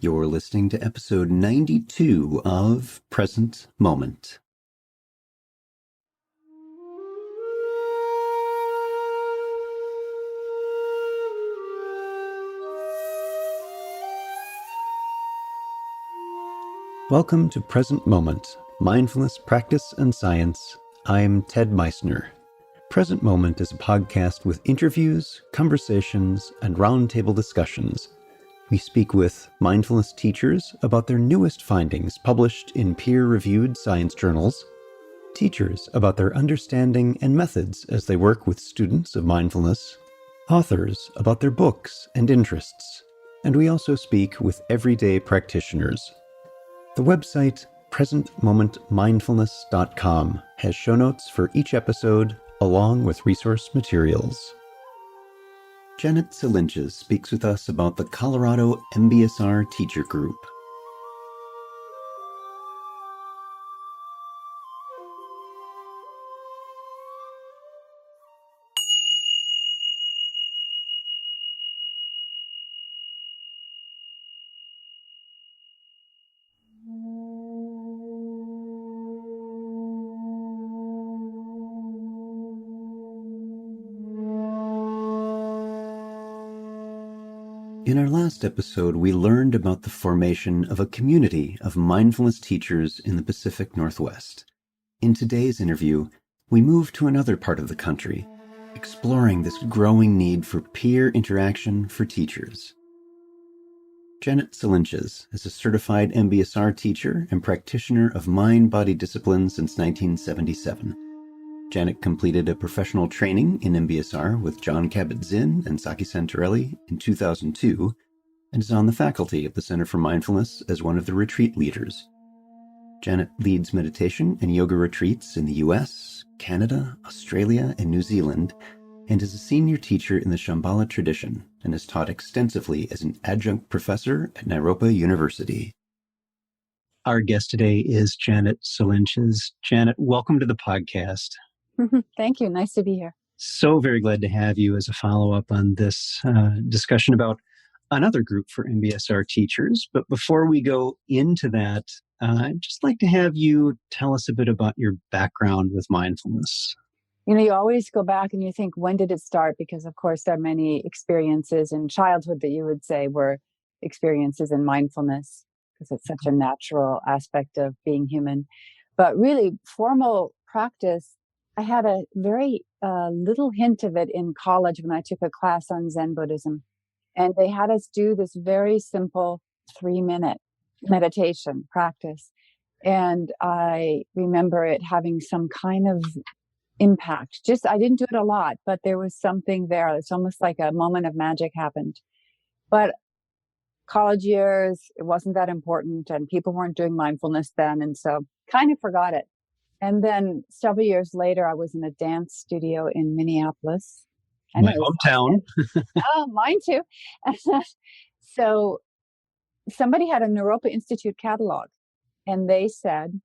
You're listening to episode 92 of Present Moment. Welcome to Present Moment, Mindfulness, Practice, and Science. I'm Ted Meissner. Present Moment is a podcast with interviews, conversations, and roundtable discussions. We speak with mindfulness teachers about their newest findings published in peer-reviewed science journals, teachers about their understanding and methods as they work with students of mindfulness, authors about their books and interests, and we also speak with everyday practitioners. The website presentmomentmindfulness.com has show notes for each episode along with resource materials. Janet Solyntjes speaks with us about the Colorado MBSR Teacher Group. In our last episode, we learned about the formation of a community of mindfulness teachers in the Pacific Northwest. In today's interview, we move to another part of the country, exploring this growing need for peer interaction for teachers. Janet Solyntjes is a certified MBSR teacher and practitioner of mind-body discipline since 1977. Janet completed a professional training in MBSR with Jon Kabat-Zinn and Saki Santorelli in 2002 and is on the faculty of the Center for Mindfulness as one of the retreat leaders. Janet leads meditation and yoga retreats in the US, Canada, Australia, and New Zealand, and is a senior teacher in the Shambhala tradition and has taught extensively as an adjunct professor at Naropa University. Our guest today is Janet Solyntjes. Janet, welcome to the podcast. Thank you. Nice to be here. So very glad to have you as a follow-up on this discussion about another group for MBSR teachers. But before we go into that, I'd just like to have you tell us a bit about your background with mindfulness. You always go back and you think, when did it start? Because, of course, there are many experiences in childhood that you would say were experiences in mindfulness, because it's such a natural aspect of being human. But really, formal practice, I had a very little hint of it in college when I took a class on Zen Buddhism. And they had us do this very simple 3-minute meditation practice. And I remember it having some kind of impact. I didn't do it a lot, but there was something there. It's almost like a moment of magic happened. But college years, it wasn't that important and people weren't doing mindfulness then. And so kind of forgot it. And then several years later, I was in a dance studio in Minneapolis. My hometown. Oh, mine too. So somebody had a Naropa Institute catalog and they said,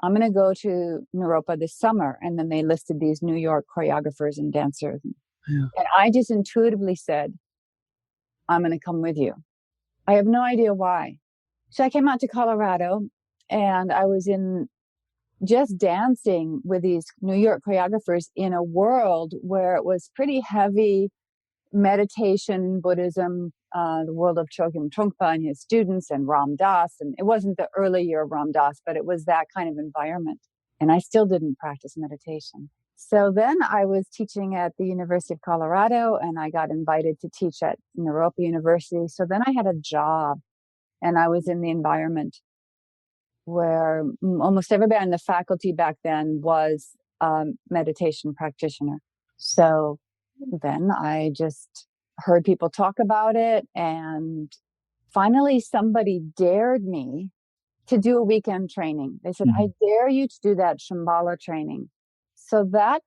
I'm going to go to Naropa this summer. And then they listed these New York choreographers and dancers. Yeah. And I just intuitively said, I'm going to come with you. I have no idea why. So I came out to Colorado and I was just dancing with these New York choreographers in a world where it was pretty heavy meditation, Buddhism, the world of Chogyam Trungpa and his students and Ram Dass. And it wasn't the early year of Ram Dass, but it was that kind of environment. And I still didn't practice meditation. So then I was teaching at the University of Colorado and I got invited to teach at Naropa University. So then I had a job and I was in the environment where almost everybody on the faculty back then was a meditation practitioner. So then I just heard people talk about it. And finally, somebody dared me to do a weekend training. They said, I dare you to do that Shambhala training. So that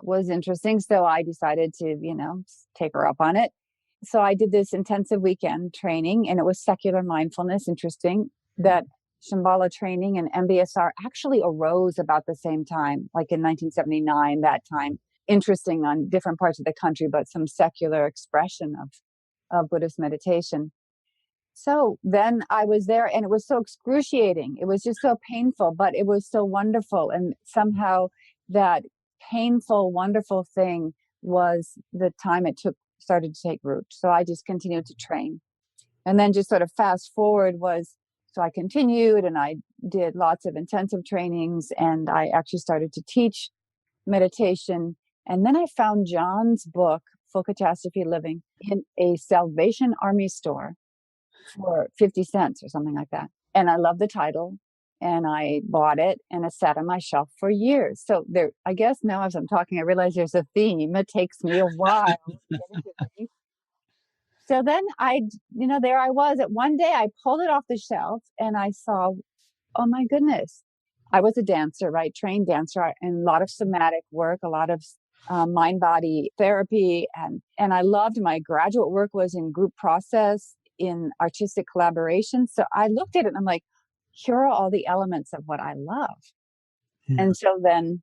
was interesting. So I decided to, take her up on it. So I did this intensive weekend training and it was secular mindfulness. Interesting that Shambhala training and MBSR actually arose about the same time, like in 1979, that time. Interesting on different parts of the country, but some secular expression of Buddhist meditation. So then I was there and it was so excruciating. It was just so painful, but it was so wonderful. And somehow that painful, wonderful thing was the time it took started to take root. So I just continued to train. And then just sort of fast forward so I continued and I did lots of intensive trainings and I actually started to teach meditation. And then I found John's book, Full Catastrophe Living, in a Salvation Army store for 50 cents or something like that. And I love the title and I bought it and it sat on my shelf for years. So there, I guess now as I'm talking, I realize there's a theme. It takes me a while to get into things. So then there I was at one day, I pulled it off the shelf and I saw, oh my goodness, I was a dancer, right? Trained dancer and a lot of somatic work, a lot of mind body therapy. And I loved my graduate work was in group process, in artistic collaboration. So I looked at it and I'm like, here are all the elements of what I love. Yeah. And so then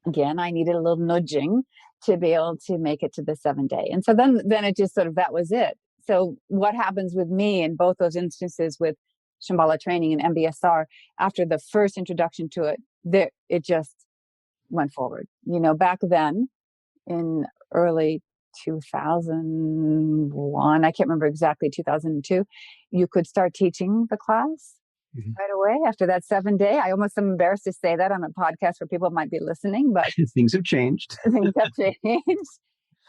again, I needed a little nudging to be able to make it to the 7-day. And so then it just sort of, that was it. So what happens with me in both those instances with Shambhala training and MBSR, after the first introduction to it, it just went forward. Back then in early 2001, I can't remember exactly, 2002, you could start teaching the class right away after that 7-day. I almost am embarrassed to say that on a podcast where people might be listening, but Things have changed. things have changed.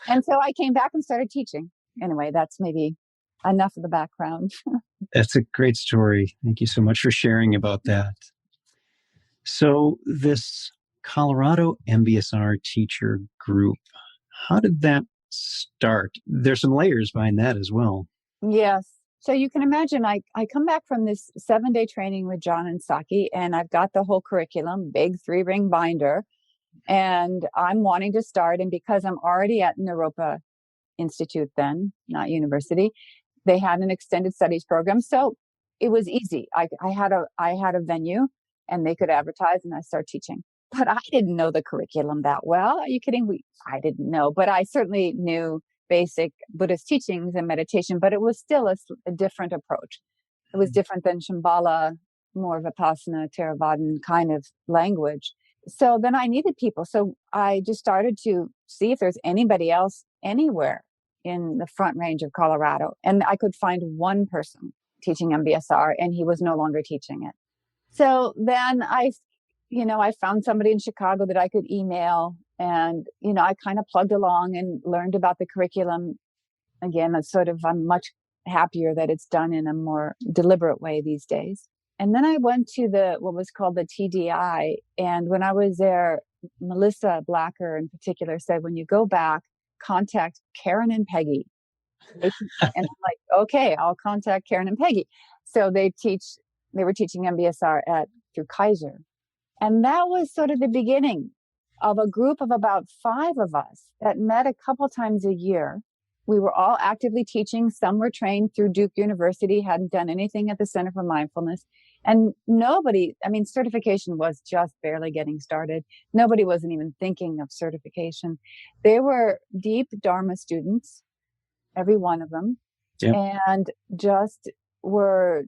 And so I came back and started teaching. Anyway, that's maybe enough of the background. That's a great story. Thank you so much for sharing about that. So this Colorado MBSR teacher group, how did that start? There's some layers behind that as well. Yes. So you can imagine I come back from this 7-day training with John and Saki, and I've got the whole curriculum, big 3-ring binder, and I'm wanting to start. And because I'm already at Naropa Institute then, not university, they had an extended studies program. So it was easy. I had a venue and they could advertise and I started teaching. But I didn't know the curriculum that well. Are you kidding? I didn't know, but I certainly knew basic Buddhist teachings and meditation, but it was still a different approach. It was different than Shambhala, more of Vipassana, Theravadan kind of language. So then I needed people. So I just started to see if there's anybody else anywhere in the Front Range of Colorado. And I could find one person teaching MBSR and he was no longer teaching it. So then I found somebody in Chicago that I could email and, I kind of plugged along and learned about the curriculum. Again, I'm much happier that it's done in a more deliberate way these days. And then I went to what was called the TDI. And when I was there, Melissa Blacker in particular said, when you go back, contact Karen and Peggy. And I'm like, okay, I'll contact Karen and Peggy. So they were teaching MBSR through Kaiser. And that was sort of the beginning of a group of about 5 of us that met a couple times a year. We were all actively teaching. Some were trained through Duke University, hadn't done anything at the Center for Mindfulness. And certification was just barely getting started. Nobody wasn't even thinking of certification. They were deep Dharma students, every one of them, and just were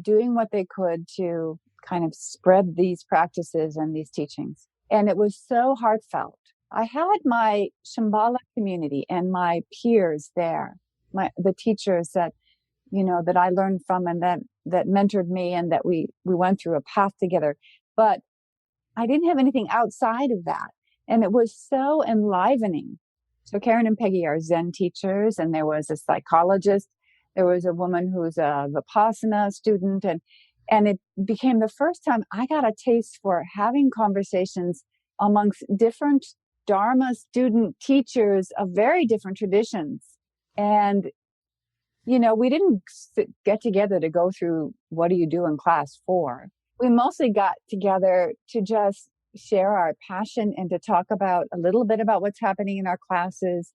doing what they could to kind of spread these practices and these teachings. And it was so heartfelt. I had my Shambhala community and my peers there, the teachers that I learned from and that mentored me and that we went through a path together. But I didn't have anything outside of that. And it was so enlivening. So Karen and Peggy are Zen teachers, and there was a psychologist. There was a woman who's a Vipassana student, and it became the first time I got a taste for having conversations amongst different Dharma student teachers of very different traditions. And, we didn't get together to go through what do you do in class for. We mostly got together to just share our passion and to talk about a little bit about what's happening in our classes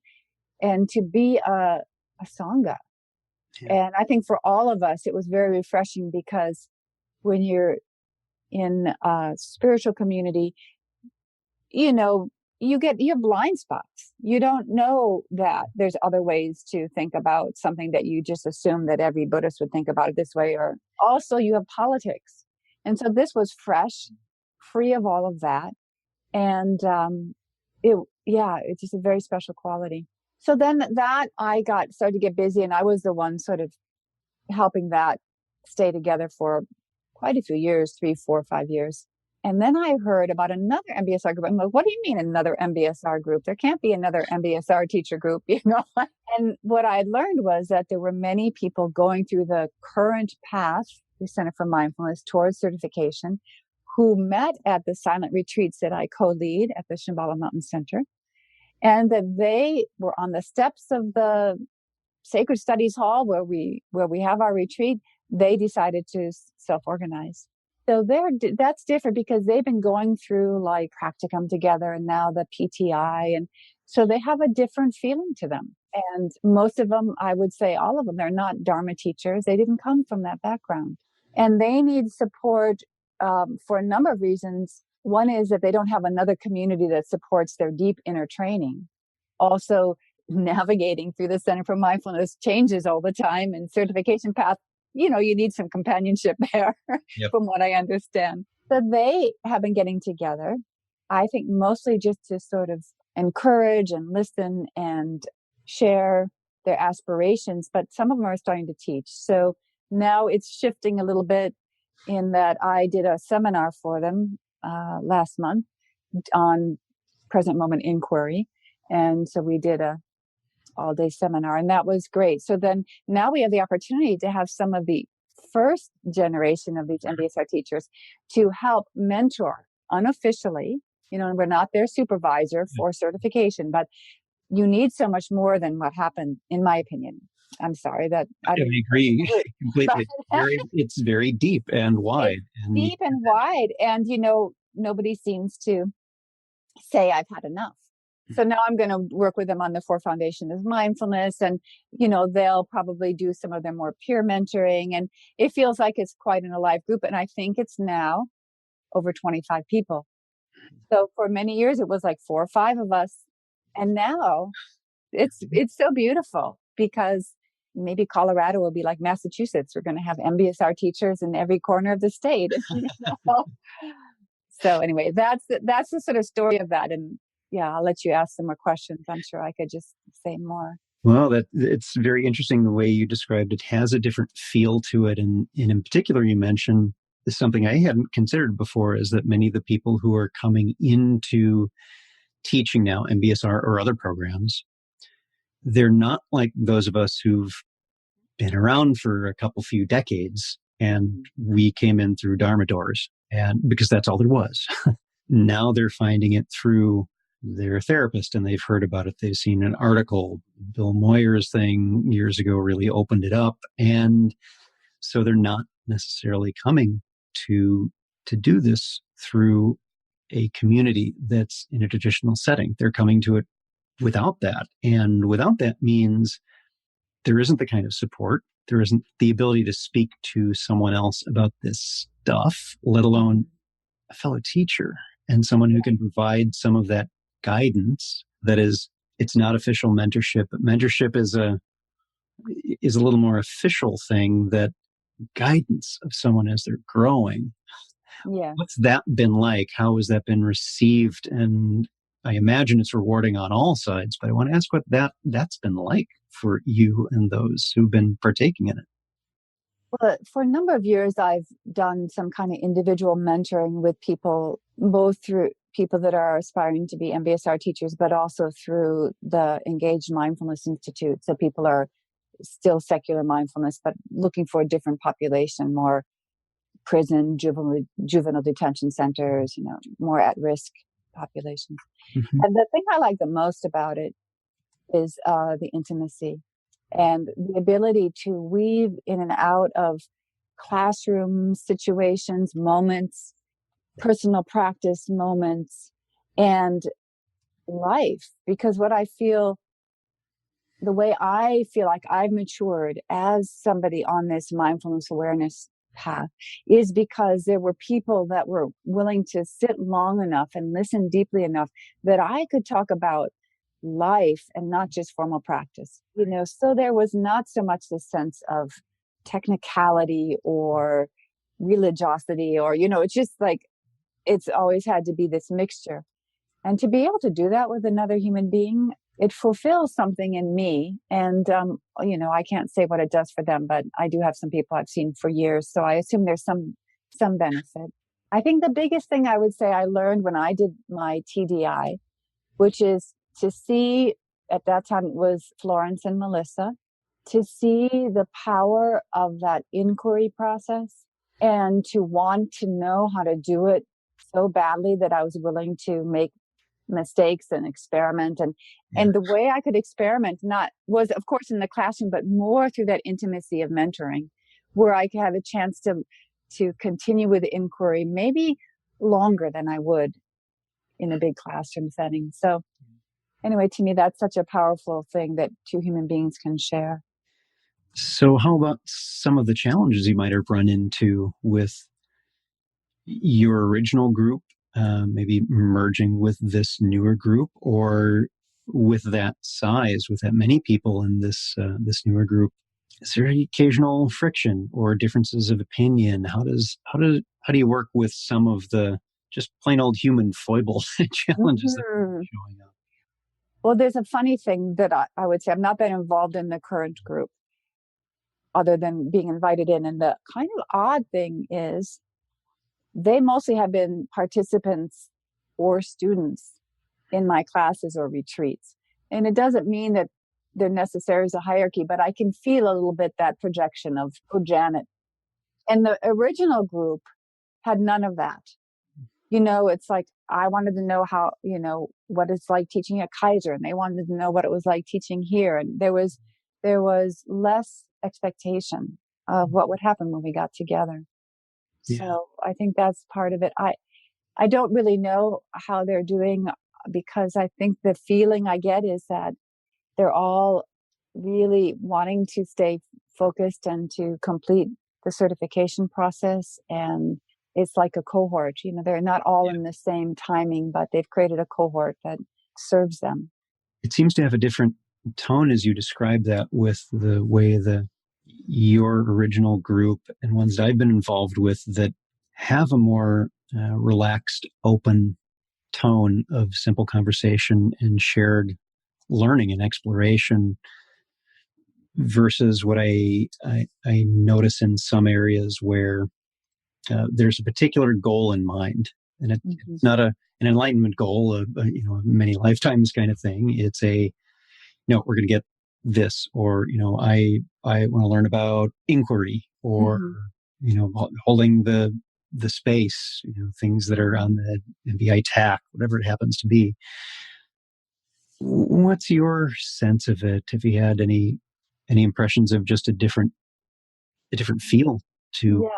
and to be a Sangha. Yeah. And I think for all of us, it was very refreshing because when you're in a spiritual community, you have blind spots. You don't know that there's other ways to think about something, that you just assume that every Buddhist would think about it this way. Or also you have politics. And so this was fresh, free of all of that. And it's just a very special quality. So then that I started to get busy, and I was the one sort of helping that stay together for quite a few years, 3, 4, 5 years. And then I heard about another MBSR group. I'm like, what do you mean another MBSR group? There can't be another MBSR teacher group, you know? And what I learned was that there were many people going through the current path, the Center for Mindfulness, towards certification, who met at the silent retreats that I co-lead at the Shambhala Mountain Center. And that they were on the steps of the Sacred Studies Hall where we have our retreat. They decided to self-organize. So that's different, because they've been going through like practicum together, and now the PTI. And so they have a different feeling to them. And most of them, I would say all of them, they're not Dharma teachers. They didn't come from that background. And they need support for a number of reasons. One is that they don't have another community that supports their deep inner training. Also, navigating through the Center for Mindfulness changes all the time, and certification path, you need some companionship there. Yep. From what I understand. So they have been getting together, I think mostly just to sort of encourage and listen and share their aspirations, but some of them are starting to teach. So now it's shifting a little bit, in that I did a seminar for them last month on present moment inquiry. And so we did a all-day seminar, and that was great. So then now we have the opportunity to have some of the first generation of these MBSR teachers to help mentor unofficially. And we're not their supervisor for certification, but you need so much more than what happened, in my opinion. I'm sorry that I agree completely. It's very deep and wide. Deep and wide. And, nobody seems to say I've had enough. So now I'm going to work with them on the 4 foundation of mindfulness, and, they'll probably do some of their more peer mentoring, and it feels like it's quite an alive group. And I think it's now over 25 people. So for many years, it was like 4 or 5 of us. And now it's so beautiful, because maybe Colorado will be like Massachusetts. We're going to have MBSR teachers in every corner of the state. So anyway, that's the sort of story of that. And yeah, I'll let you ask some more questions. I'm sure I could just say more. Well, it's very interesting the way you described it. Has a different feel to it. And in particular, you mentioned something I hadn't considered before, is that many of the people who are coming into teaching now, MBSR or other programs, they're not like those of us who've been around for a few decades, and we came in through Dharma doors, and because that's all there was. Now they're finding it through their therapist, and they've heard about it. They've seen an article. Bill Moyer's thing years ago really opened it up. And so they're not necessarily coming to do this through a community that's in a traditional setting. They're coming to it without that. And without that means there isn't the kind of support. There isn't the ability to speak to someone else about this stuff, let alone a fellow teacher and someone who can provide some of that guidance. That is, it's not official mentorship, but mentorship is a little more official thing, that guidance of someone as they're growing. Yeah. What's that been like? How has that been received? And I imagine it's rewarding on all sides, but I want to ask what that's been like for you and those who've been partaking in it. Well, for a number of years, I've done some kind of individual mentoring with people, both through people that are aspiring to be MBSR teachers, but also through the Engaged Mindfulness Institute. So people are still secular mindfulness, but looking for a different population, more prison, juvenile detention centers, more at-risk populations. Mm-hmm. And the thing I like the most about it is the intimacy and the ability to weave in and out of classroom situations, moments, personal practice moments, and life. Because the way I feel like I've matured as somebody on this mindfulness awareness path is because there were people that were willing to sit long enough and listen deeply enough that I could talk about life and not just formal practice. So there was not so much this sense of technicality or religiosity or, it's just like, it's always had to be this mixture. And to be able to do that with another human being, it fulfills something in me. And, I can't say what it does for them, but I do have some people I've seen for years. So I assume there's some benefit. I think the biggest thing I would say I learned when I did my TDI, which is to see, at that time it was Florence and Melissa, to see the power of that inquiry process and to want to know how to do it so badly that I was willing to make mistakes and experiment. And the way I could experiment not was, of course, in the classroom, but more through that intimacy of mentoring, where I could have a chance to continue with the inquiry, maybe longer than I would in a big classroom setting. So anyway, to me, that's such a powerful thing that two human beings can share. So how about some of the challenges you might have run into with your original group, maybe merging with this newer group, or with that size, with that many people in this newer group? Is there any occasional friction or differences of opinion? How do you work with some of the just plain old human foible challenges that are showing up? Well, there's a funny thing that I would say. I've not been involved in the current group other than being invited in. And the kind of odd thing is they mostly have been participants or students in my classes or retreats. And it doesn't mean that there necessarily is a hierarchy, but I can feel a little bit that projection of, oh, Janet. And the original group had none of that. It's like I wanted to know how, what it's like teaching at Kaiser, and they wanted to know what it was like teaching here. And there was less expectation of what would happen when we got together. Yeah. So I think that's part of it. I don't really know how they're doing, because I think the feeling I get is that they're all really wanting to stay focused and to complete the certification process. And it's like a cohort, they're not all in the same timing, but they've created a cohort that serves them. It seems to have a different tone as you describe that, with the way your original group and ones that I've been involved with that have a more relaxed, open tone of simple conversation and shared learning and exploration, versus what I notice in some areas where there's a particular goal in mind, and it's not an enlightenment goal, many lifetimes kind of thing. It's we're going to get this, or I want to learn about inquiry, or holding the space, things that are on the MBI TAC, whatever it happens to be. What's your sense of it? Have you had any impressions of just a different feel to? Yeah.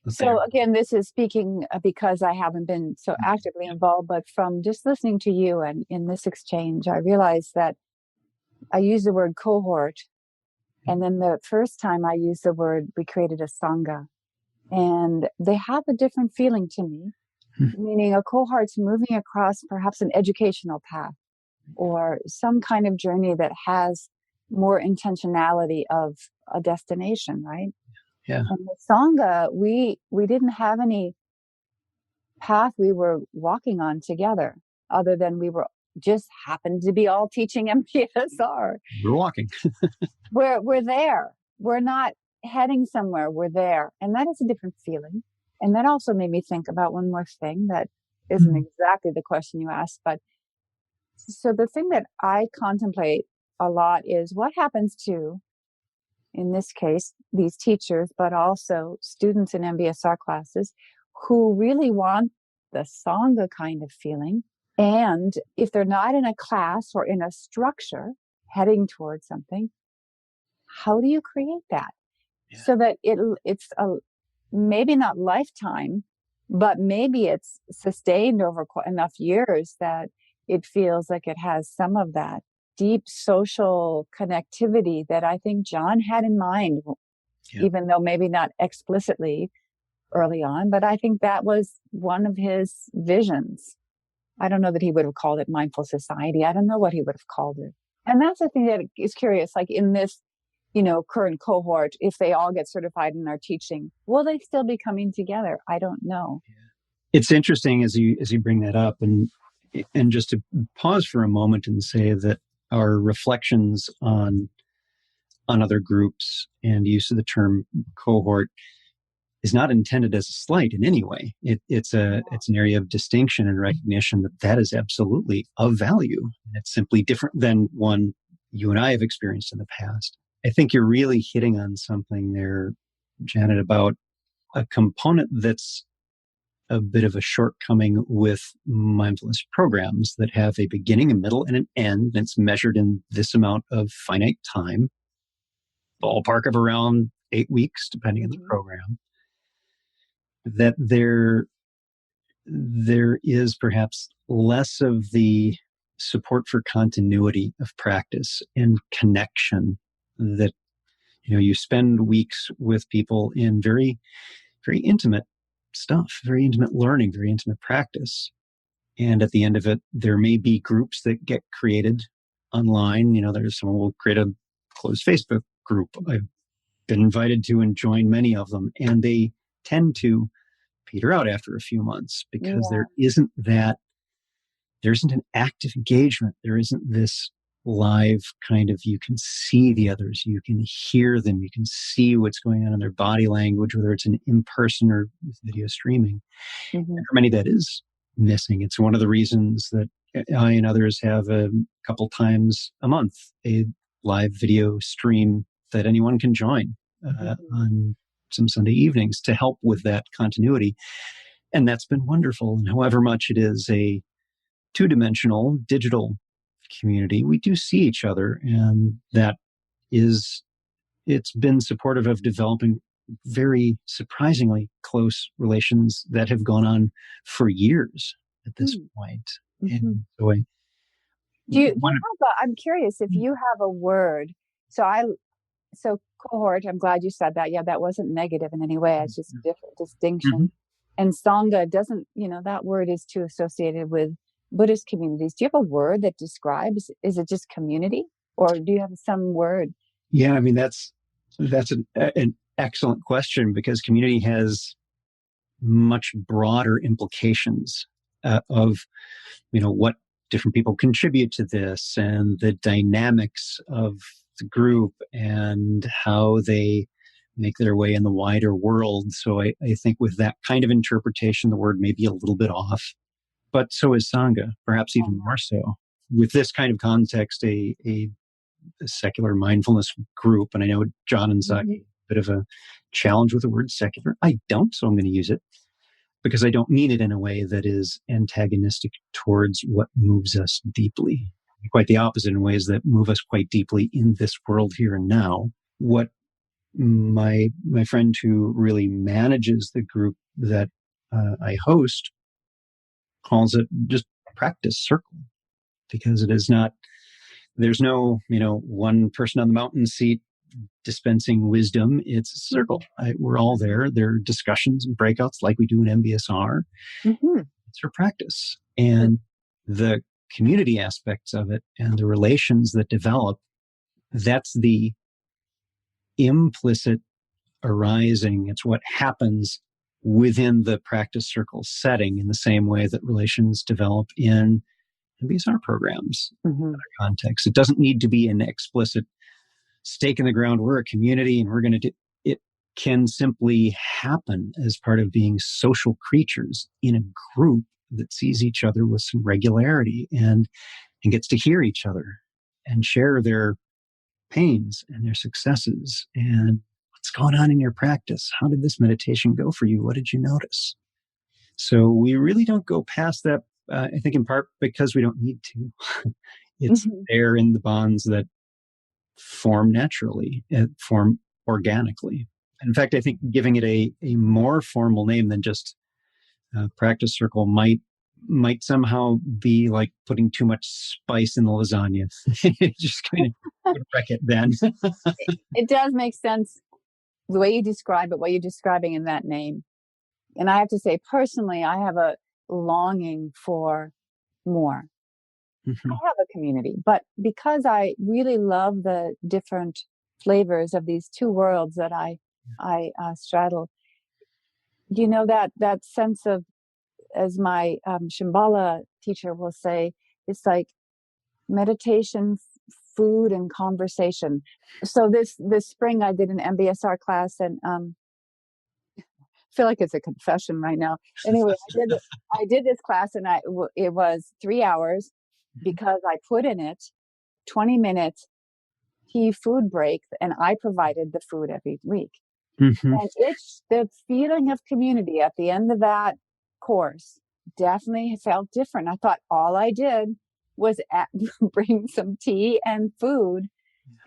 So again, this is speaking because I haven't been so actively involved, but from just listening to you and in this exchange, I realized that I use the word cohort. And then the first time I used the word, we created a Sangha. And they have a different feeling to me, meaning a cohort's moving across perhaps an educational path or some kind of journey that has more intentionality of a destination, right? Yeah. And the Sangha, we didn't have any path we were walking on together, other than we were just happened to be all teaching MBSR. We're walking. We're there. We're not heading somewhere. We're there. And that is a different feeling. And that also made me think about one more thing that isn't exactly the question you asked. But so the thing that I contemplate a lot is what happens to, in this case, these teachers, but also students in MBSR classes who really want the Sangha kind of feeling. And if they're not in a class or in a structure heading towards something, how do you create that? Yeah. So that it's a maybe not lifetime, but maybe it's sustained over enough years that it feels like it has some of that deep social connectivity that I think John had in mind even though maybe not explicitly early on. But I think that was one of his visions. I don't know that he would have called it mindful society. I don't know what he would have called it. And that's the thing that is curious, like in this, current cohort, if they all get certified in our teaching, will they still be coming together? I don't know. It's interesting as you bring that up, and just to pause for a moment and say that our reflections on other groups and use of the term cohort is not intended as a slight in any way. It's an area of distinction and recognition that is absolutely of value. It's simply different than one you and I have experienced in the past. I think you're really hitting on something there, Janet, about a component that's a bit of a shortcoming with mindfulness programs that have a beginning, a middle, and an end. And it's measured in this amount of finite time, ballpark of around 8 weeks, depending on the program. That there is perhaps less of the support for continuity of practice and connection that, you spend weeks with people in very, very intimate stuff, very intimate learning, very intimate practice. And at the end of it, there may be groups that get created online. There's someone will create a closed Facebook group. I've been invited to and joined many of them, and they tend to peter out after a few months because there isn't an active engagement. There isn't this live kind of, you can see the others, you can hear them, you can see what's going on in their body language, whether it's an in-person or video streaming. And for many, that is missing. It's one of the reasons that I and others have a couple times a month a live video stream that anyone can join on some Sunday evenings to help with that continuity. And that's been wonderful. And however much it is a two-dimensional digital community, we do see each other. And it's been supportive of developing very surprisingly close relations that have gone on for years at this point. And so I'm curious if you have a word. So cohort, I'm glad you said that. Yeah, that wasn't negative in any way. It's just a different distinction. And Sangha doesn't, that word is too associated with Buddhist communities. Do you have a word that describes, is it just community, or do you have some word? Yeah, I mean, that's an excellent question, because community has much broader implications of, what different people contribute to this and the dynamics of the group and how they make their way in the wider world. So I think with that kind of interpretation, the word may be a little bit off, but so is Sangha, perhaps even more so. With this kind of context, a secular mindfulness group, and I know John and Zach, a bit of a challenge with the word secular. I don't, so I'm going to use it, because I don't mean it in a way that is antagonistic towards what moves us deeply. Quite the opposite, in ways that move us quite deeply in this world here and now. What my friend who really manages the group that I host calls it just practice circle, because it is not, there's no, one person on the mountain seat dispensing wisdom. It's a circle. We're all there. There are discussions and breakouts like we do in MBSR. It's for practice. And the community aspects of it and the relations that develop, that's the implicit arising. It's what happens within the practice circle setting, in the same way that relations develop in MBSR programs in other contexts. It doesn't need to be an explicit stake in the ground. We're a community and we're going to do it. Can simply happen as part of being social creatures in a group that sees each other with some regularity and gets to hear each other and share their pains and their successes and what's going on in your practice. How did this meditation go for you? What did you notice? So we really don't go past that, I think in part because we don't need to. It's there in the bonds that form naturally, form organically. In fact, I think giving it a more formal name than just practice circle might somehow be like putting too much spice in the lasagna. It just kind of would wreck it then. It does make sense. the way you describe it, what you're describing in that name. And I have to say, personally, I have a longing for more. Mm-hmm. I have a community, but because I really love the different flavors of these two worlds that I straddle, you know, that sense of, as my Shambhala teacher will say, it's like meditation, food, and conversation. So this spring I did an MBSR class, and feel like it's a confession right now. Anyway, I did this class, and it was 3 hours because I put in it 20 minutes tea food break, and I provided the food every week. Mm-hmm. And it's the feeling of community at the end of that course definitely felt different. I thought all I did was bring some tea and food.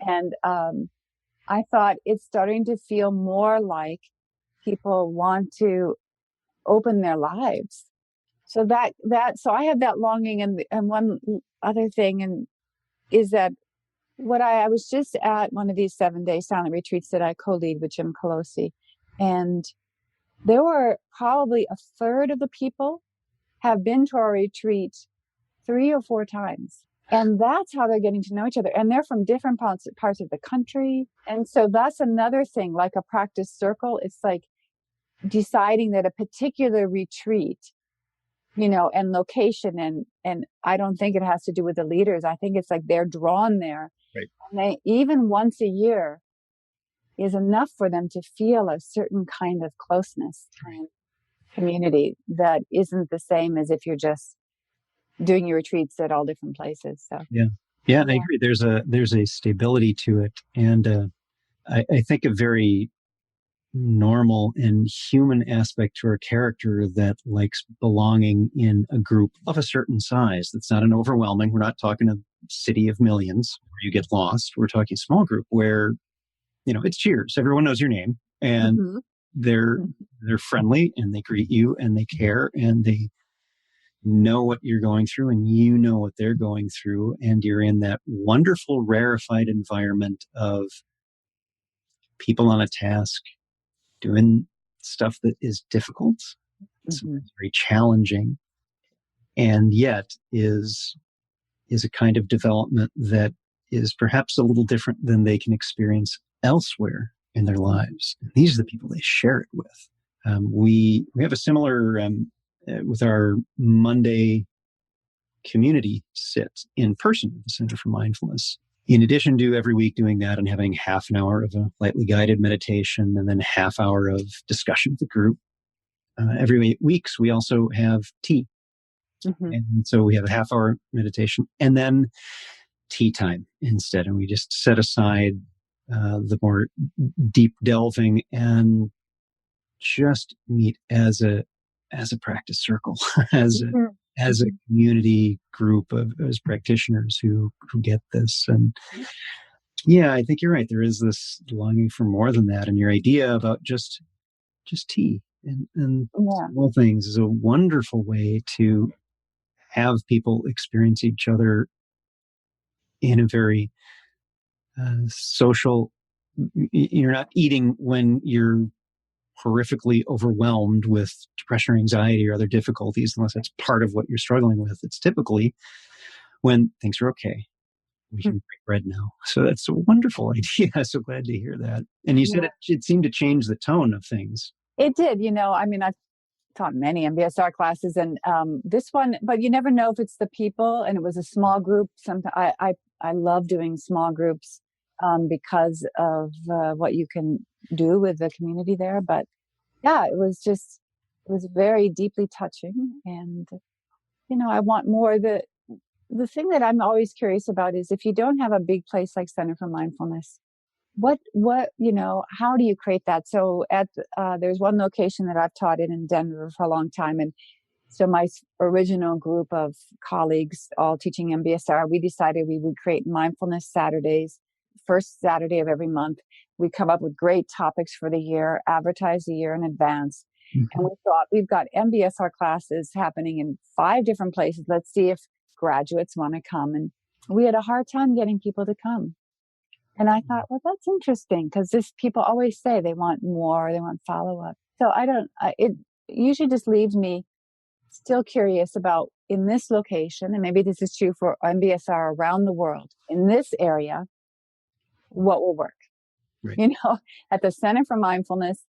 And I thought it's starting to feel more like people want to open their lives. So so I have that longing. And one other thing is that I was just at one of these 7-day silent retreats that I co-lead with Jim Colosi, and there were probably a third of the people have been to our retreat 3 or 4 times. And that's how they're getting to know each other. And they're from different parts of the country. And so that's another thing, like a practice circle. It's like deciding that a particular retreat, you know, and location, and I don't think it has to do with the leaders. I think it's like they're drawn there. Right. And they, even once a year, is enough for them to feel a certain kind of closeness and community that isn't the same as if you're just doing your retreats at all different places. So Yeah, I agree. There's a stability to it, and I think a very normal and human aspect to our character that likes belonging in a group of a certain size. That's not an overwhelming. We're not talking a city of millions where you get lost. We're talking a small group where, you know, it's cheers. Everyone knows your name, and mm-hmm. they're friendly, and they greet you, and they care, and they know what you're going through, and you know what they're going through, and you're in that wonderful rarefied environment of people on a task doing stuff that is difficult, sometimes very challenging, and yet is a kind of development that is perhaps a little different than they can experience elsewhere in their lives. And these are the people they share it with. We have a similar with our Monday community sit in person at the Center for Mindfulness. In addition to every week doing that and having half an hour of a lightly guided meditation and then a half hour of discussion with the group, every 8 weeks we also have tea. Mm-hmm. And so we have a half hour meditation and then tea time instead. And we just set aside the more deep delving and just meet as a practice circle, as a community group as practitioners who get this. And yeah, I think you're right. There is this longing for more than that. And your idea about just tea and small things is a wonderful way to have people experience each other in a very social. You're not eating when you're horrifically overwhelmed with depression or anxiety or other difficulties, unless that's part of what you're struggling with. It's typically when things are okay. We can break bread now. So that's a wonderful idea. So glad to hear that. And you said it seemed to change the tone of things. It did. You know, I mean, I've taught many MBSR classes, and this one, but you never know if it's the people. And it was a small group. Sometimes I love doing small groups because of what you can do with the community there. But yeah, it was very deeply touching. And, you know, I want more. The thing that I'm always curious about is if you don't have a big place like Center for Mindfulness, what, you know, how do you create that? So there's one location that I've taught in Denver for a long time. And so my original group of colleagues, all teaching MBSR, we decided we would create mindfulness Saturdays, first Saturday of every month. We come up with great topics for the year, advertise the year in advance. Mm-hmm. And we thought, we've got MBSR classes happening in 5 different places. Let's see if graduates want to come. And we had a hard time getting people to come. And I thought, well, that's interesting because this people always say they want more, they want follow up. So it usually just leaves me still curious about in this location, and maybe this is true for MBSR around the world, in this area, what will work? Right. You know, at the Center for Mindfulness,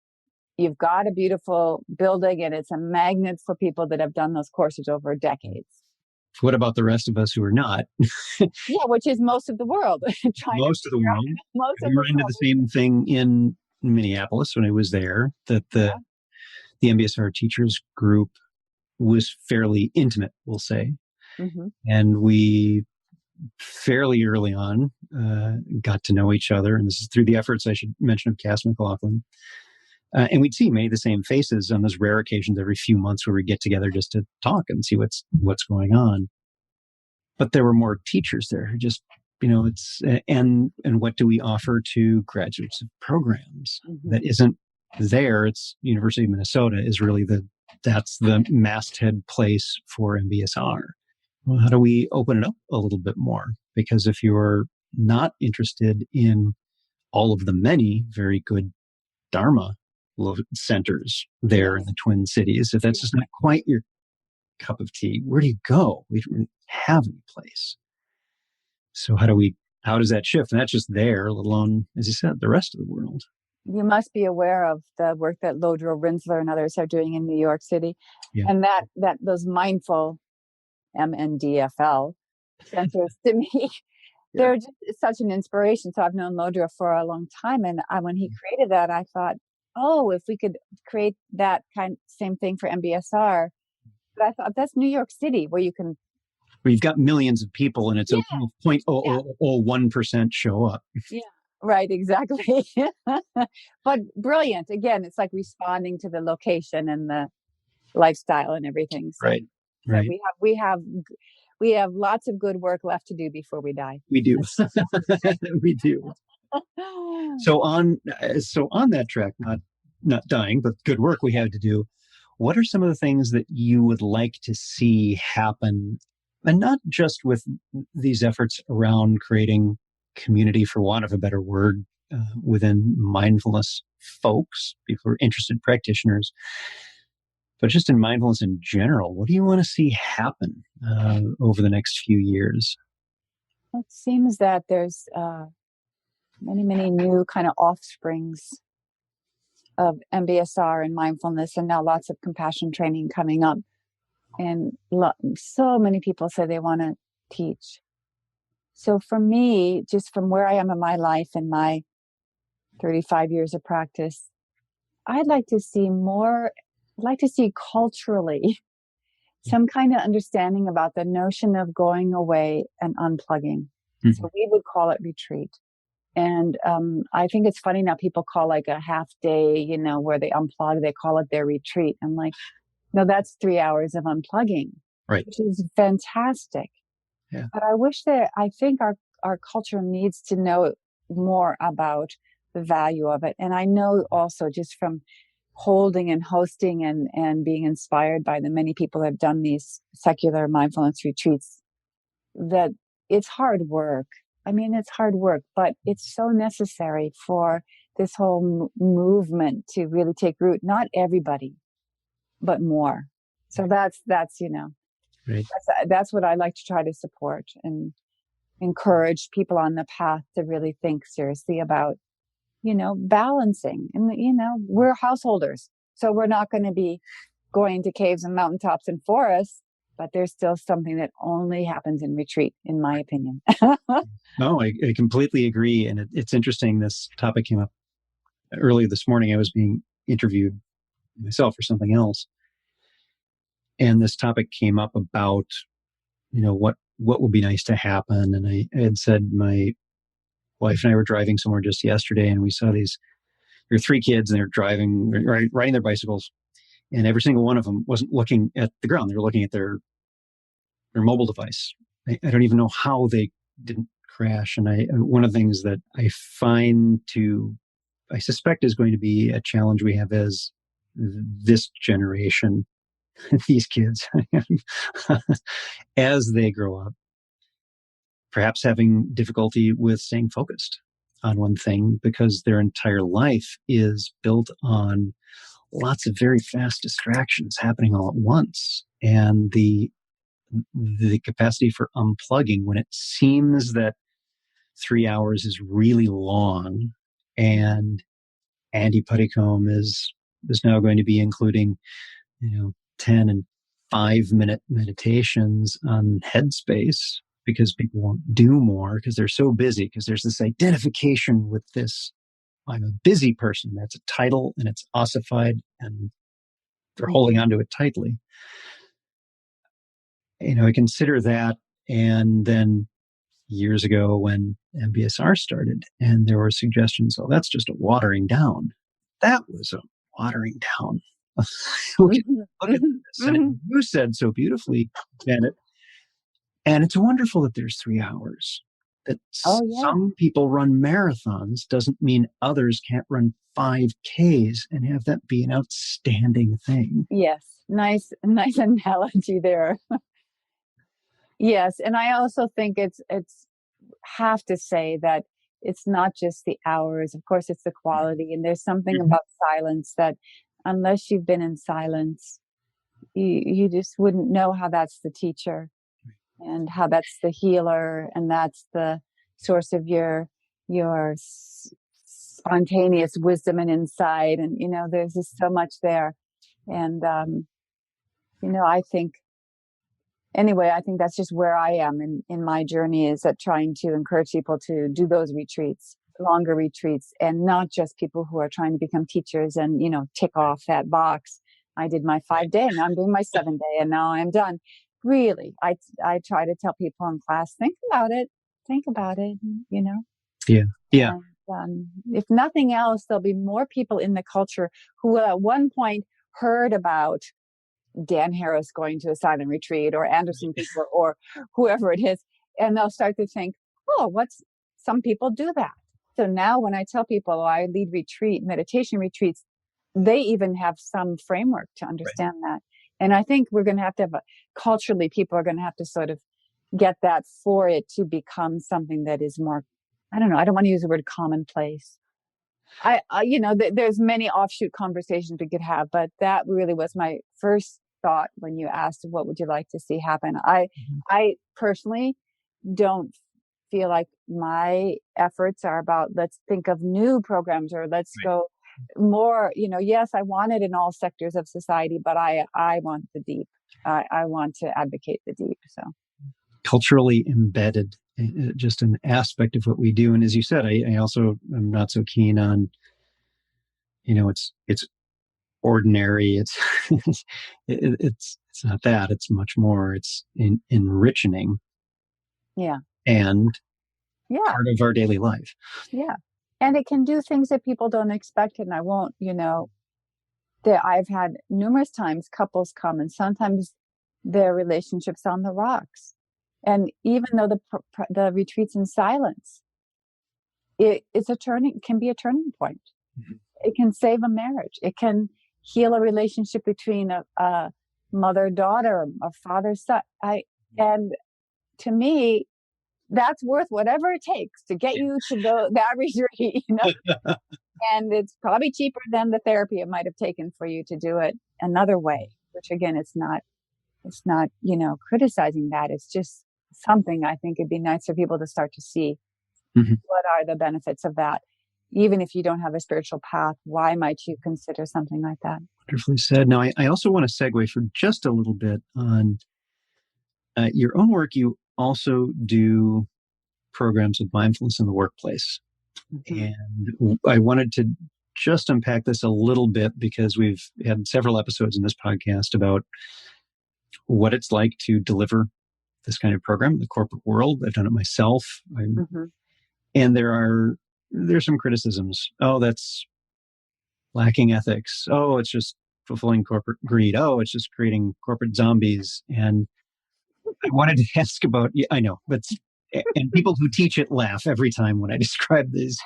you've got a beautiful building and it's a magnet for people that have done those courses over decades. What about the rest of us who are not? Yeah, which is most of the world. Most of the world. Most of We the ran into world. the same thing in Minneapolis when I was there, that the MBSR teachers group was fairly intimate, we'll say. Mm-hmm. And we fairly early on got to know each other. And this is through the efforts, I should mention, of Cass McLaughlin. And we'd see many of the same faces on those rare occasions every few months where we get together just to talk and see what's going on. But there were more teachers there who just, it's, and what do we offer to graduates of programs that isn't there? It's University of Minnesota is really that's the masthead place for MBSR. Well, how do we open it up a little bit more? Because if you're not interested in all of the many very good Dharma centers there in the Twin Cities, if that's just not quite your cup of tea, where do you go? We don't really have any place. So how does that shift? And that's just there, let alone, as you said, the rest of the world. You must be aware of the work that Lodro Rinsler and others are doing in New York City. Yeah. And that those mindful MNDFL centers to me, they're just such an inspiration. So I've known Lodro for a long time. And when he created that, I thought, oh, if we could create that same thing for MBSR. But I thought that's New York City where you can. Where you've got millions of people and it's 0.001% show up. Yeah, right, exactly. But brilliant. Again, it's like responding to the location and the lifestyle and everything. So, right. So we have lots of good work left to do before we die. We do. We do. So on that track, not dying, but good work we have to do. What are some of the things that you would like to see happen, and not just with these efforts around creating community, for want of a better word, within mindfulness folks, people who are interested practitioners, but just in mindfulness in general? What do you want to see happen over the next few years? It seems that there's many, many new kind of offsprings of MBSR and mindfulness, and now lots of compassion training coming up. And so many people say they want to teach. So for me, just from where I am in my life and my 35 years of practice, I'd like to see culturally some kind of understanding about the notion of going away and unplugging. Mm-hmm. So we would call it retreat. And I think it's funny now people call like a half day, where they unplug, they call it their retreat. I'm like, no, that's 3 hours of unplugging, right? Which is fantastic. Yeah. But I think our culture needs to know more about the value of it. And I know also just from holding and hosting and being inspired by the many people that have done these secular mindfulness retreats, that it's hard work. I mean, it's hard work, but it's so necessary for this whole movement to really take root. Not everybody, but more. So that's right. That's what I like to try to support and encourage people on the path to really think seriously about, balancing. And, we're householders, so we're not going to be going to caves and mountaintops and forests, but there's still something that only happens in retreat, in my opinion. No, I completely agree. And it's interesting. This topic came up earlier this morning. I was being interviewed myself for something else. And this topic came up about, what would be nice to happen. And I had said my wife and I were driving somewhere just yesterday, and we saw there were 3 kids, and they're driving, riding their bicycles. And every single one of them wasn't looking at the ground. They were looking at their mobile device. I don't even know how they didn't crash. And one of the things that I suspect is going to be a challenge we have as this generation, these kids, as they grow up, perhaps having difficulty with staying focused on one thing because their entire life is built on lots of very fast distractions happening all at once. And the capacity for unplugging when it seems that 3 hours is really long, and Andy Puttycombe is now going to be including 10 and 5 minute meditations on Headspace because people won't do more because they're so busy, because there's this identification with this, I'm a busy person. That's a title and it's ossified and they're holding onto it tightly. I consider that. And then years ago when MBSR started and there were suggestions, oh, that's just a watering down. That was a watering down. Look at this. And you said so beautifully, Janet. And it's wonderful that there's 3 hours. That some people run marathons doesn't mean others can't run 5Ks and have that be an outstanding thing. Yes. Nice analogy there. Yes. And I also think it's have to say that it's not just the hours. Of course, it's the quality. And there's something about silence that unless you've been in silence, you just wouldn't know how that's the teacher and how that's the healer. And that's the source of your spontaneous wisdom and insight. And, there's just so much there. And, I think that's just where I am in my journey, is at trying to encourage people to do those retreats, longer retreats, and not just people who are trying to become teachers and, tick off that box. I did my 5-day and now I'm doing my 7-day and now I'm done. Really, I try to tell people in class, think about it, Yeah. Yeah. And, if nothing else, there'll be more people in the culture who at one point heard about Dan Harris going to a silent retreat or Anderson Cooper or whoever it is. And they'll start to think, some people do that. So now when I tell people I lead meditation retreats, they even have some framework to understand that. And I think we're going to have culturally, people are going to have to sort of get that for it to become something that is more, I don't know, I don't want to use the word commonplace. There's many offshoot conversations we could have, but that really was my first thought when you asked, what would you like to see happen? I personally don't feel like my efforts are about, let's think of new programs or let's go more, yes, I want it in all sectors of society, but I want the deep. I want to advocate the deep. So culturally embedded, just an aspect of what we do. And as you said, I also am not so keen on, it's ordinary. It's it's not that. It's much more. It's enriching. Yeah. And part of our daily life. Yeah. And it can do things that people don't expect. And I won't, that I've had numerous times couples come and sometimes their relationships on the rocks. And even though the retreat's in silence, can be a turning point. Mm-hmm. It can save a marriage. It can heal a relationship between a mother-daughter, a father-son. And to me, that's worth whatever it takes to get you to that retreat. And it's probably cheaper than the therapy it might have taken for you to do it another way. Which again, it's not criticizing that. It's just something I think it'd be nice for people to start to see. Mm-hmm. What are the benefits of that? Even if you don't have a spiritual path, why might you consider something like that? Wonderfully said. Now, I also want to segue for just a little bit on your own work. You also do programs of mindfulness in the workplace. Mm-hmm. And I wanted to just unpack this a little bit because we've had several episodes in this podcast about what it's like to deliver this kind of program in the corporate world. I've done it myself. Mm-hmm. And there's some criticisms. Oh, that's lacking ethics. Oh, it's just fulfilling corporate greed. Oh, it's just creating corporate zombies. And I wanted to ask about, I know, but and people who teach it laugh every time when I describe this.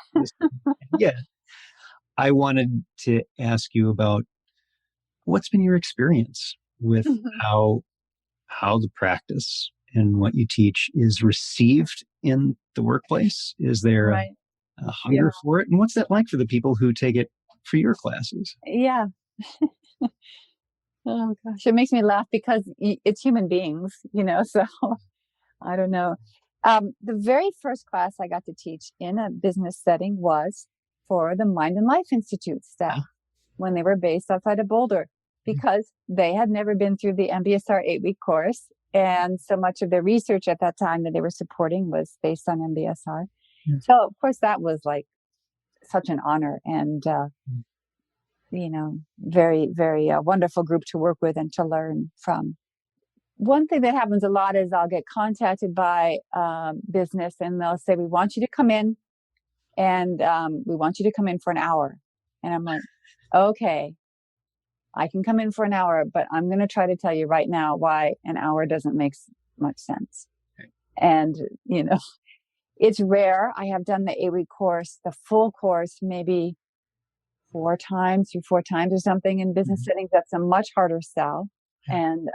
Yeah. I wanted to ask you about what's been your experience with how the practice and what you teach is received in the workplace. Is there a hunger for it. And what's that like for the people who take it for your classes? Yeah. Oh gosh, it makes me laugh because it's human beings, so I don't know. The very first class I got to teach in a business setting was for the Mind and Life Institute staff when they were based outside of Boulder, because they had never been through the MBSR 8-week course. And so much of their research at that time that they were supporting was based on MBSR. So, of course, that was like such an honor and, very, very wonderful group to work with and to learn from. One thing that happens a lot is I'll get contacted by business and they'll say, we want you to come in and we want you to come in for an hour. And I'm like, okay, I can come in for an hour, but I'm going to try to tell you right now why an hour doesn't make much sense. Okay. And, it's rare. I have done the 8-week course, the full course, maybe 4 times or something in business settings. That's a much harder sell and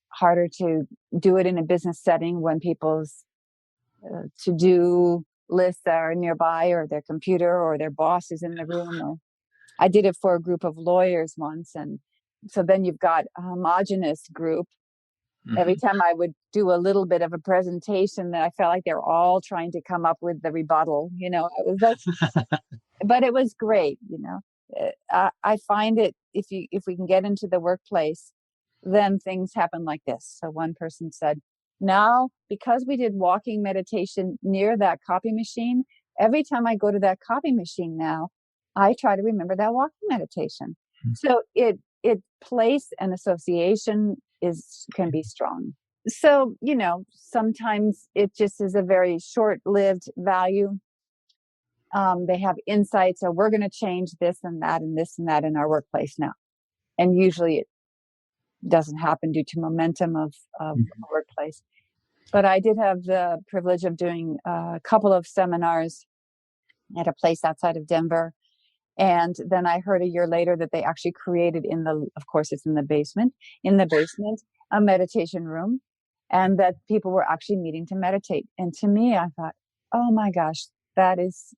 harder to do it in a business setting when people's to-do lists are nearby or their computer or their boss is in the room. Or I did it for a group of lawyers once. And so then you've got a homogenous group. Every time I would do a little bit of a presentation, that I felt like they're all trying to come up with the rebuttal, it was like, but it was great. I find it, if we can get into the workplace, then things happen like this. So one person said, now, because we did walking meditation near that copy machine, every time I go to that copy machine now, I try to remember that walking meditation. So it place and association can be strong. So, sometimes it just is a very short-lived value. They have insights, so we're going to change this and that and this and that in our workplace now. And usually it doesn't happen due to momentum of a workplace. But I did have the privilege of doing a couple of seminars at a place outside of Denver. And then I heard a year later that they actually created of course, it's in the basement, a meditation room, and that people were actually meeting to meditate. And to me, I thought, oh my gosh, that is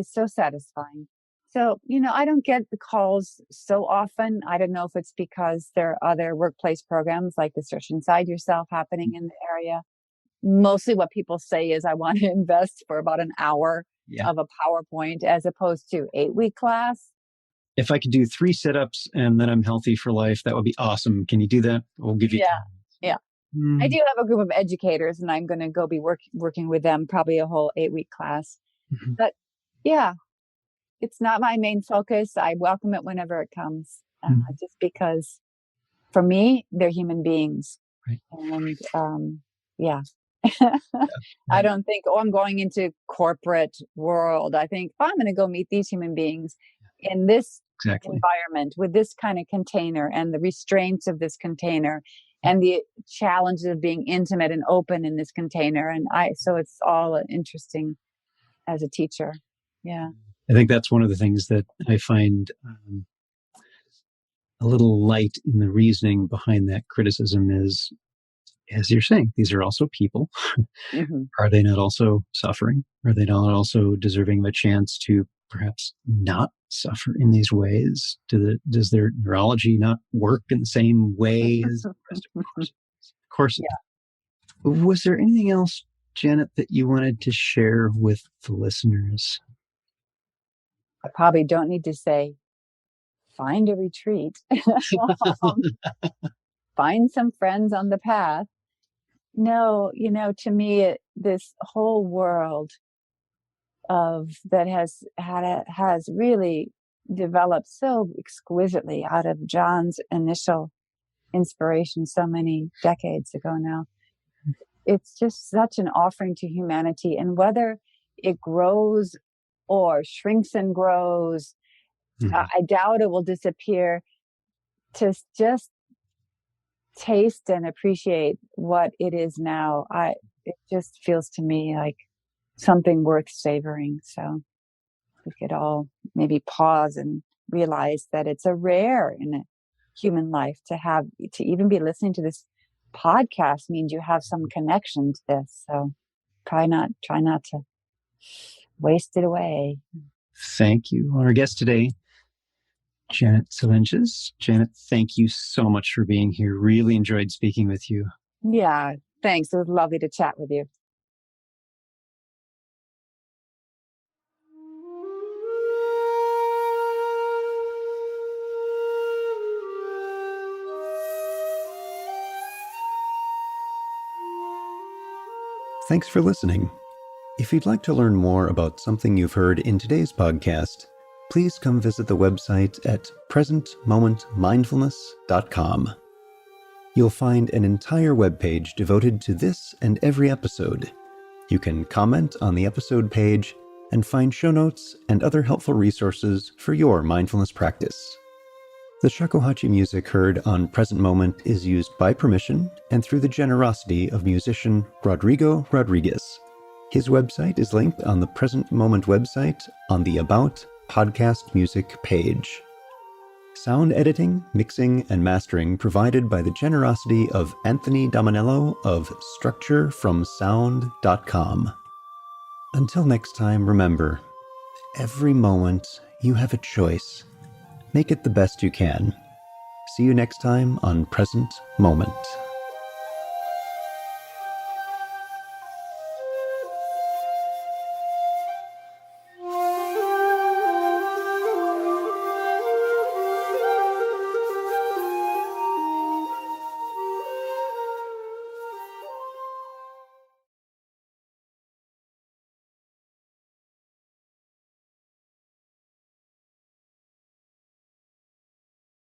so satisfying. So, I don't get the calls so often. I don't know if it's because there are other workplace programs like the Search Inside Yourself happening in the area. Mostly what people say is, I want to invest for about an hour of a PowerPoint as opposed to 8-week class. If I could do 3 sit-ups and then I'm healthy for life, that would be awesome. Can you do that? We'll give you time. Yeah. I do have a group of educators and I'm going to go be working with them, probably a whole 8-week class. But yeah, it's not my main focus. I welcome it whenever it comes, just because for me, they're human beings. Right. And I don't think, I'm going into corporate world. I think, I'm going to go meet these human beings in this environment with this kind of container and the restraints of this container and the challenges of being intimate and open in this container. And so it's all interesting as a teacher. Yeah. I think that's one of the things that I find a little light in the reasoning behind that criticism is, as you're saying, these are also people. Are they not also suffering? Are they not also deserving of a chance to perhaps not suffer in these ways? Does their neurology not work in the same way as the rest of us? Of course. Yeah. Was there anything else, Janet, that you wanted to share with the listeners? I probably don't need to say, find a retreat. Find some friends on the path. No, to me, this whole world that has really developed so exquisitely out of John's initial inspiration so many decades ago now. It's just such an offering to humanity, and whether it grows or shrinks and grows, I doubt it will disappear. To just taste and appreciate what it is now, it just feels to me like something worth savoring. So we could all maybe pause and realize that it's a rare in a human life to even be listening to this podcast means you have some connection to this. So try not to wasted away. Thank you. Our guest today, Janet Solyntjes. Janet, thank you so much for being here. Really enjoyed speaking with you. Yeah, thanks. It was lovely to chat with you. Thanks for listening. If you'd like to learn more about something you've heard in today's podcast, please come visit the website at presentmomentmindfulness.com. You'll find an entire webpage devoted to this and every episode. You can comment on the episode page and find show notes and other helpful resources for your mindfulness practice. The shakuhachi music heard on Present Moment is used by permission and through the generosity of musician Rodrigo Rodriguez. His website is linked on the Present Moment website on the About Podcast Music page. Sound editing, mixing, and mastering provided by the generosity of Anthony Dominello of StructureFromSound.com. Until next time, remember, every moment you have a choice. Make it the best you can. See you next time on Present Moment.